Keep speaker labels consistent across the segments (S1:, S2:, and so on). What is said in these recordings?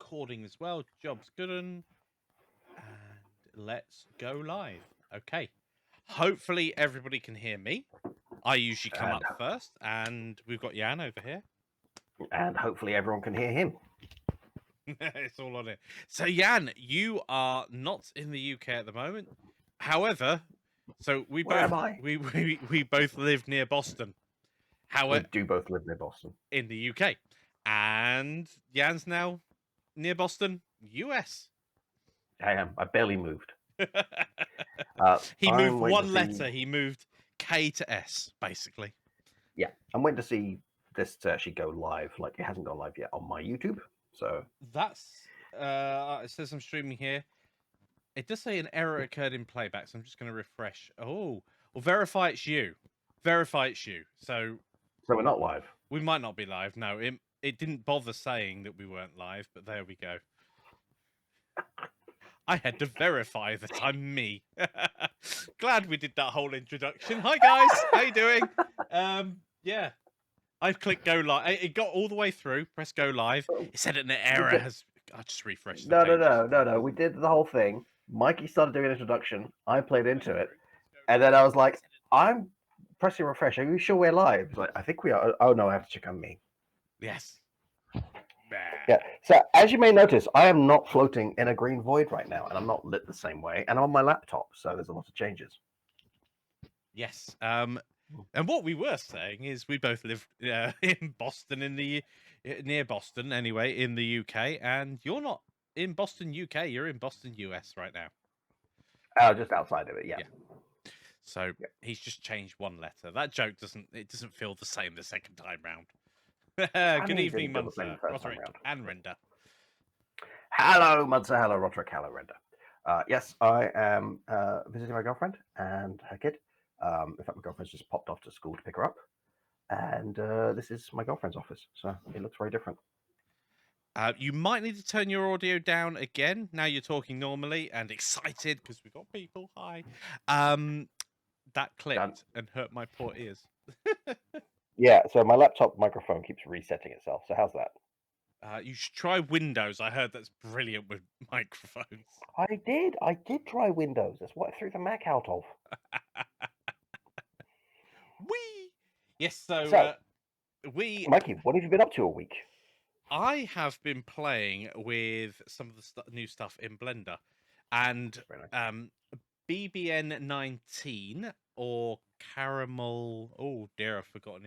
S1: recording as well. Job's good. And let's go live. Okay. Hopefully everybody can hear me. I usually come up first, and we've got Jan over here.
S2: And hopefully everyone can hear him.
S1: It's all on it. So Jan, you are not in the UK at the moment. However, so we
S2: Where
S1: both
S2: am I?
S1: we both live near Boston.
S2: We
S1: However,
S2: do both live near Boston.
S1: in the UK, and Jan's now near Boston, US.
S2: I am. I barely moved.
S1: He
S2: I'm
S1: moved
S2: waiting
S1: one
S2: to
S1: letter.
S2: see-
S1: He moved K to S, basically.
S2: Yeah, I'm waiting to see this to actually go live. Like it hasn't gone live yet on my YouTube. So
S1: That's it says I'm streaming here. It does say an error occurred in playback, so I'm just going to refresh. Oh, well, verify it's you. Verify it's you. So
S2: we're not live.
S1: we might not be live. No, it didn't bother saying that we weren't live, but there we go. I had to verify that I'm me. Glad we did that whole introduction. Hi guys, how you doing? Yeah, I clicked go live. It got all the way through. Press go live. It said an error has. I just refreshed the page.
S2: No. We did the whole thing. Mikey started doing an introduction. I played into it, and then I was like, "I'm pressing refresh. Are you sure we're live?" Like, I think we are. Oh no, I have to check on me.
S1: Yes.
S2: Yeah. So as you may notice, I am not floating in a green void right now, and I'm not lit the same way, and I'm on my laptop, so there's a lot of changes.
S1: Yes. And what we were saying is we both live in Boston, near Boston anyway, in the UK, and you're not in Boston, UK. You're in Boston, US right now.
S2: Just outside of it, yeah.
S1: So he's just changed one letter. That joke doesn't feel the same the second time round. Good evening, Munzer, Roderick, and Render.
S2: Hello, Munzer. Hello, Roderick. Hello, Render. Yes, I am visiting my girlfriend and her kid. In fact, my girlfriend's just popped off to school to pick her up. And this is my girlfriend's office, so it looks very different.
S1: You might need to turn your audio down again. Now you're talking normally and excited because we've got people. Hi. That clicked and hurt my poor ears.
S2: Yeah, so my laptop microphone keeps resetting itself. So how's that?
S1: You should try Windows. I heard that's brilliant with microphones.
S2: I did try Windows. That's what I threw the Mac out of.
S1: Wee. Yes, so
S2: Mikey, what have you been up to all week?
S1: I have been playing with some of the new stuff in Blender, and BBN 19 or Caramel. Oh dear, I've forgotten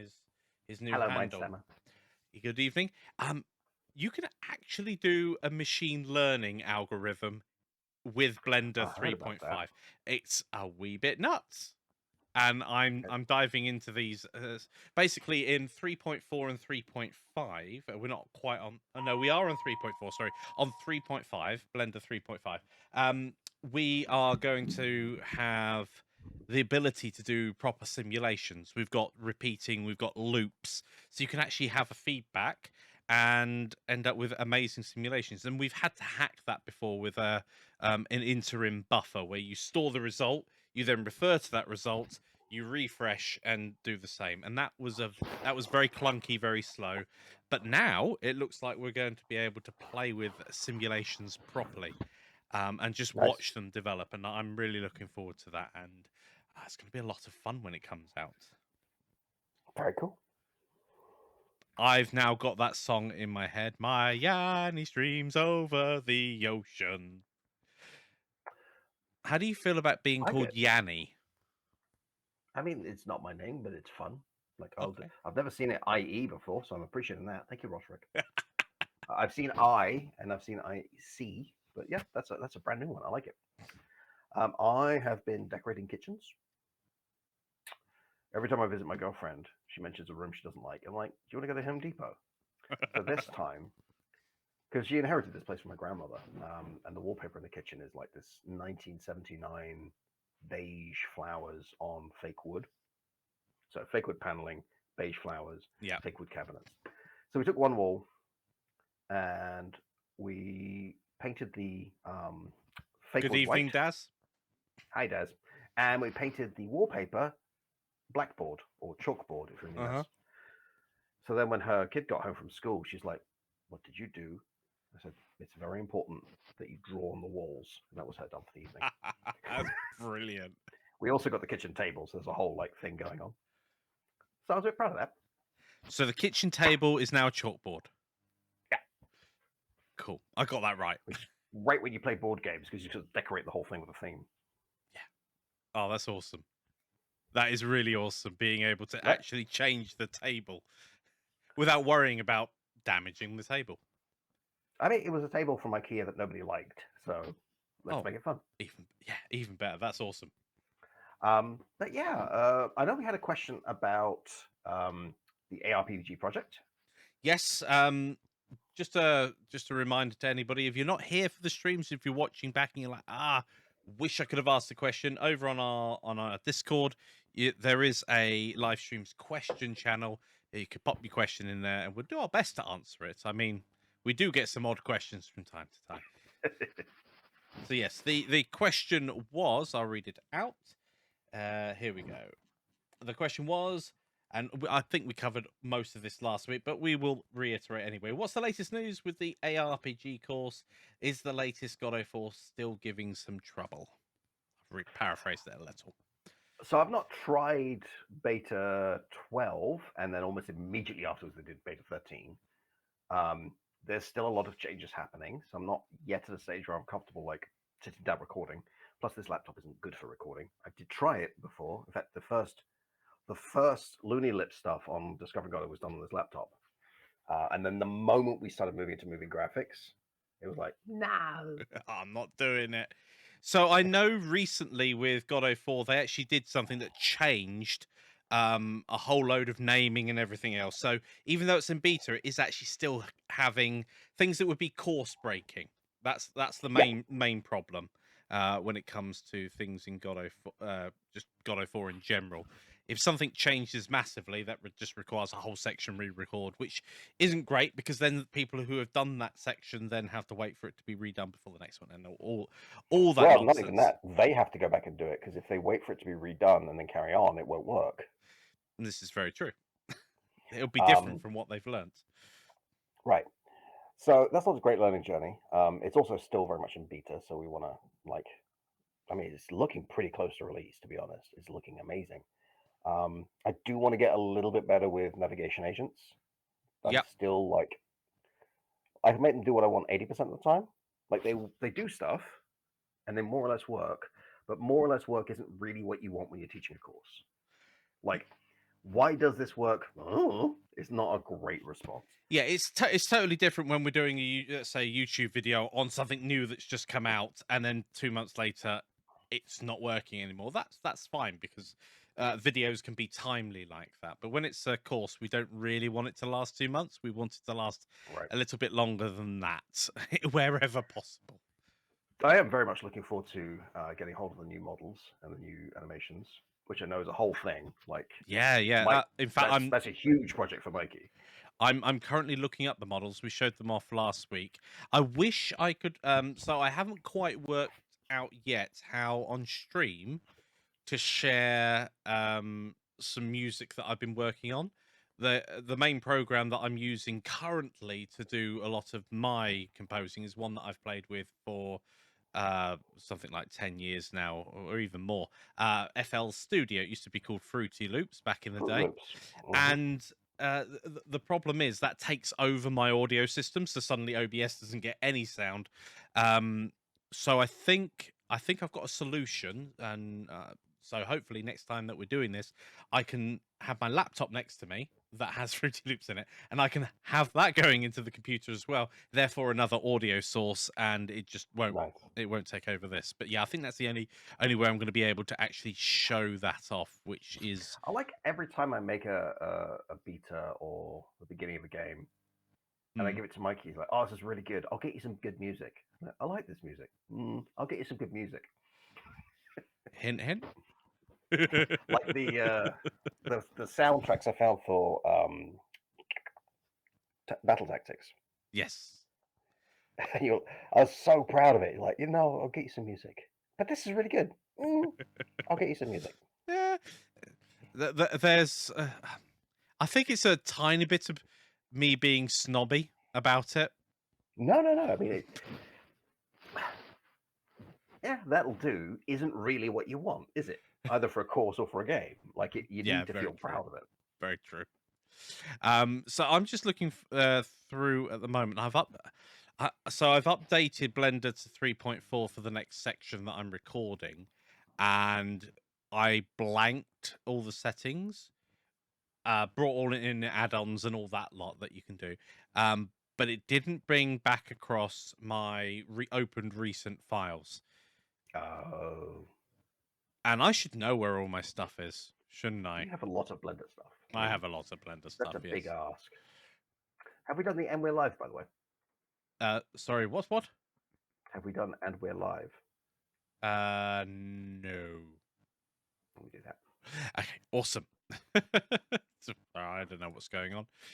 S1: his new handle. Good evening. You can actually do a machine learning algorithm with Blender 3.5. It's a wee bit nuts. And I'm diving into these basically in 3.4 and 3.5. We're not quite on. Oh, no, we are on 3.4. Sorry, on 3.5, Blender 3.5. We are going to have the ability to do proper simulations. We've got repeating, we've got loops, so you can actually have a feedback and end up with amazing simulations. And we've had to hack that before with an interim buffer where you store the result, you then refer to that result, you refresh and do the same. And that was very clunky, very slow. But now it looks like we're going to be able to play with simulations properly and just watch them develop. And I'm really looking forward to that. And it's going to be a lot of fun when it comes out.
S2: Very cool.
S1: I've now got that song in my head. My Yanni streams over the ocean. How do you feel about being called Yanni?
S2: I mean, it's not my name, but it's fun. Like, I've never seen it IE before, so I'm appreciating that. Thank you, Roderick. I've seen I and I've seen IC, but yeah, that's a brand new one. I like it. I have been decorating kitchens. Every time I visit my girlfriend, she mentions a room she doesn't like. I'm like, do you want to go to Home Depot? So this time, because she inherited this place from my grandmother, and the wallpaper in the kitchen is like this 1979 beige flowers on fake wood. So fake wood paneling, beige flowers, fake wood cabinets. So we took one wall and we painted the fake wood white. Good
S1: evening, Daz.
S2: Hi, Daz. And we painted the wallpaper blackboard or chalkboard, if you're in the US. So then when her kid got home from school, she's like, what did you do? I said, it's very important that you draw on the walls. And that was her done for the evening.
S1: That's brilliant.
S2: We also got the kitchen table, so there's a whole like thing going on. So I was a bit proud of that.
S1: So the kitchen table is now a chalkboard.
S2: Yeah.
S1: Cool. I got that right.
S2: Right when you play board games, because you just decorate the whole thing with a theme.
S1: Oh, that's awesome. That is really awesome, being able to actually change the table without worrying about damaging the table.
S2: I mean, it was a table from IKEA that nobody liked, so let's make it fun.
S1: Even better. That's awesome.
S2: But yeah, I know we had a question about the ARPG project.
S1: Yes. Just a reminder to anybody: if you're not here for the streams, if you're watching back and you're like, wish I could have asked the question over on our Discord, there is a live streams question channel. You could pop your question in there, and we'll do our best to answer it. I mean, we do get some odd questions from time to time. So yes, the question was, I'll read it out. Here we go. The question was, and I think we covered most of this last week, but we will reiterate anyway. What's the latest news with the ARPG course? Is the latest God of War still giving some trouble? I've paraphrased it a little.
S2: So I've not tried beta 12, and then almost immediately afterwards they did beta 13. There's still a lot of changes happening, so I'm not yet at a stage where I'm comfortable like sitting down recording. Plus, this laptop isn't good for recording. I did try it before. In fact, the first Looney Lip stuff on Discovering God was done on this laptop. And then the moment we started moving into moving graphics, it was like, no,
S1: I'm not doing it. So I know recently with God of War, they actually did something that changed a whole load of naming and everything else. So even though it's in beta, it is actually still having things that would be course breaking. That's the main problem when it comes to things in just God of War in general. If something changes massively, that just requires a whole section re-record, which isn't great because then people who have done that section then have to wait for it to be redone before the next one, and all that
S2: well,
S1: nonsense.
S2: not even that. They have to go back and do it because if they wait for it to be redone and then carry on, it won't work.
S1: And this is very true. It'll be different from what they've learned.
S2: Right. So that's not a great learning journey. It's also still very much in beta, so we want to it's looking pretty close to release, to be honest. It's looking amazing. I do want to get a little bit better with navigation agents. I'm still like, I've made them do what I want 80% of the time. Like they do stuff and they more or less work, but more or less work isn't really what you want when you're teaching a course. Like, why does this work? Oh, it's not a great response.
S1: Yeah, it's totally different when we're doing let's say a YouTube video on something new that's just come out, and then 2 months later, it's not working anymore. That's fine because videos can be timely like that. But when it's a course, we don't really want it to last 2 months. We want it to last a little bit longer than that, wherever possible.
S2: I am very much looking forward to getting hold of the new models and the new animations, which I know is a whole thing. Like,
S1: yeah. In fact,
S2: that's a huge project for Mikey.
S1: I'm currently looking up the models. We showed them off last week. I wish I could. So I haven't quite worked out yet how on stream to share some music that I've been working on. The main program that I'm using currently to do a lot of my composing is one that I've played with for something like 10 years now, or even more. FL Studio. It used to be called Fruity Loops back in the day. And the problem is that takes over my audio system, so suddenly OBS doesn't get any sound. So I think I've got a solution, and so hopefully next time that we're doing this, I can have my laptop next to me that has Fruity Loops in it, and I can have that going into the computer as well. Therefore, another audio source, and it just won't take over this. But yeah, I think that's the only way I'm going to be able to actually show that off, which is.
S2: I like every time I make a beta or the beginning of a game, and I give it to Mikey. He's like, "Oh, this is really good. I'll get you some good music. I like this music. I'll get you some good music."
S1: Hint, hint.
S2: Like the soundtracks I found for Battle Tactics.
S1: Yes.
S2: I was so proud of it. Like, I'll get you some music, but this is really good. I'll get you some music.
S1: Yeah. There's. I think it's a tiny bit of me being snobby about it.
S2: No, no, no. I mean, yeah, that'll do isn't really what you want, is it? Either for a course or for a game. Like you
S1: Yeah,
S2: need to
S1: very
S2: feel
S1: true.
S2: proud of it.
S1: Very true. So I'm just looking through at the moment. So I've updated Blender to 3.4 for the next section that I'm recording, and I blanked all the settings. Brought all in add-ons and all that lot that you can do. But it didn't bring back across my reopened recent files.
S2: Oh,
S1: And I should know where all my stuff is, shouldn't
S2: you
S1: I?
S2: have a lot of Blender stuff. I
S1: I
S2: mean,
S1: have a lot of Blender
S2: that's
S1: stuff,
S2: a big
S1: yes.
S2: ask. Have we done the And We're Live, by the way?
S1: Sorry, what?
S2: Have we done And We're Live?
S1: No.
S2: We do that.
S1: Okay, awesome. So, I don't know what's going on.